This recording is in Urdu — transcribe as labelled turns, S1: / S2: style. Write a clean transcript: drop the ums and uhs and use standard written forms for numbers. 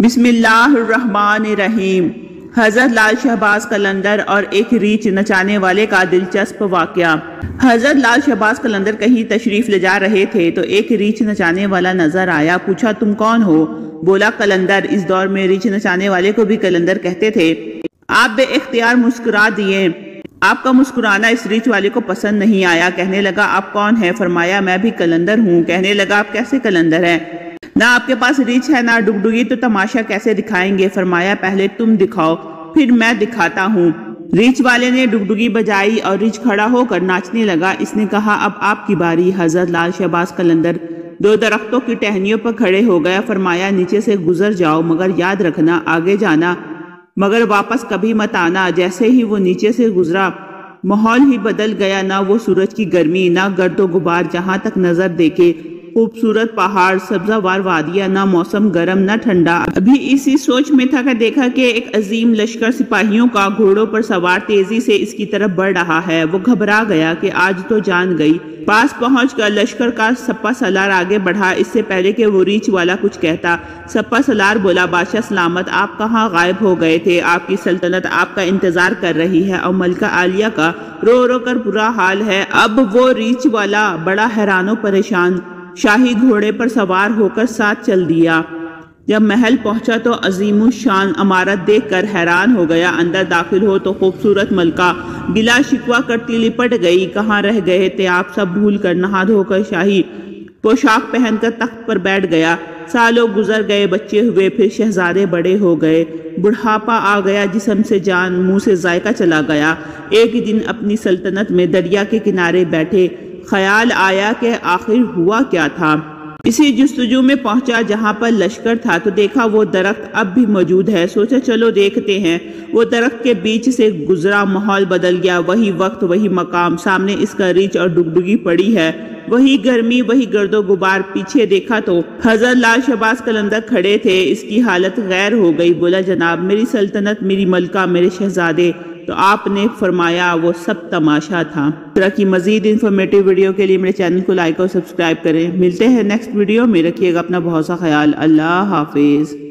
S1: بسم اللہ الرحمن الرحیم۔ حضرت لال شہباز قلندر اور ایک ریچھ نچانے والے کا دلچسپ واقعہ۔ حضرت لال شہباز قلندر کہیں تشریف لے جا رہے تھے تو ایک ریچھ نچانے والا نظر آیا۔ پوچھا تم کون ہو؟ بولا قلندر۔ اس دور میں ریچھ نچانے والے کو بھی قلندر کہتے تھے۔ آپ بے اختیار مسکرا دیے۔ آپ کا مسکرانا اس ریچھ والے کو پسند نہیں آیا۔ کہنے لگا آپ کون ہیں؟ فرمایا میں بھی قلندر ہوں۔ کہنے لگا آپ کیسے قلندر ہیں؟ نہ آپ کے پاس ریچھ ہے نہ ڈگڈگی، تو تماشا کیسے دکھائیں گے؟ فرمایا پہلے تم دکھاؤ پھر میں دکھاتا ہوں۔ ریچھ والے نے ڈگڈگی بجائی اور ریچھ کھڑا ہو کر ناچنے لگا۔ اس نے کہا اب آپ کی باری۔ حضرت لال شہباز قلندر دو درختوں کی ٹہنیوں پر کھڑے ہو گیا۔ فرمایا نیچے سے گزر جاؤ، مگر یاد رکھنا آگے جانا مگر واپس کبھی مت آنا۔ جیسے ہی وہ نیچے سے گزرا ماحول ہی بدل گیا۔ نہ وہ سورج کی گرمی، نہ گرد و غبار، جہاں تک نظر دیکھے خوبصورت پہاڑ، سبزہ وادیاں، نہ موسم گرم نہ ٹھنڈا۔ ابھی اسی سوچ میں تھا کہ دیکھا کہ ایک عظیم لشکر سپاہیوں کا گھوڑوں پر سوار تیزی سے اس کی طرف بڑھ رہا ہے۔ وہ گھبرا گیا کہ آج تو جان گئی۔ پاس پہنچ کر لشکر کا سپہ سالار آگے بڑھا۔ اس سے پہلے کہ وہ ریچھ والا کچھ کہتا، سپہ سالار بولا بادشاہ سلامت، آپ کہاں غائب ہو گئے تھے؟ آپ کی سلطنت آپ کا انتظار کر رہی ہے اور ملکہ عالیہ کا رو رو کر برا حال ہے۔ اب وہ ریچھ والا بڑا حیران و پریشان شاہی گھوڑے پر سوار ہو کر ساتھ چل دیا۔ جب محل پہنچا تو عظیم الشان عمارت دیکھ کر حیران ہو گیا۔ اندر داخل ہو تو خوبصورت ملکہ گلا شکوہ کرتی لپٹ گئی۔ کہاں رہ گئے تھے آپ سب؟ بھول کر نہا دھو کر شاہی پوشاک پہن کر تخت پر بیٹھ گیا۔ سالوں گزر گئے، بچے ہوئے، پھر شہزادے بڑے ہو گئے، بڑھاپا آ گیا، جسم سے جان، منہ سے ذائقہ چلا گیا۔ ایک دن اپنی سلطنت میں دریا کے کنارے بیٹھے خیال آیا کہ آخر ہوا کیا تھا۔ اسی جستجو میں پہنچا جہاں پر لشکر تھا تو دیکھا وہ درخت اب بھی موجود ہے۔ سوچا چلو دیکھتے ہیں۔ وہ درخت کے بیچ سے گزرا، ماحول بدل گیا۔ وہی وقت، وہی مقام، سامنے اس کا ریچھ اور ڈگڈگی پڑی ہے، وہی گرمی، وہی گرد و غبار۔ پیچھے دیکھا تو حضرت لال شہباز قلندر کھڑے تھے۔ اس کی حالت غیر ہو گئی۔ بولا جناب میری سلطنت، میری ملکہ، میرے شہزادے۔ تو آپ نے فرمایا وہ سب تماشا تھا۔ اس طرح کی مزید انفارمیٹیو ویڈیو کے لیے میرے چینل کو لائک اور سبسکرائب کریں۔ ملتے ہیں نیکسٹ ویڈیو میں۔ رکھیے گا اپنا بہت سا خیال۔ اللہ حافظ۔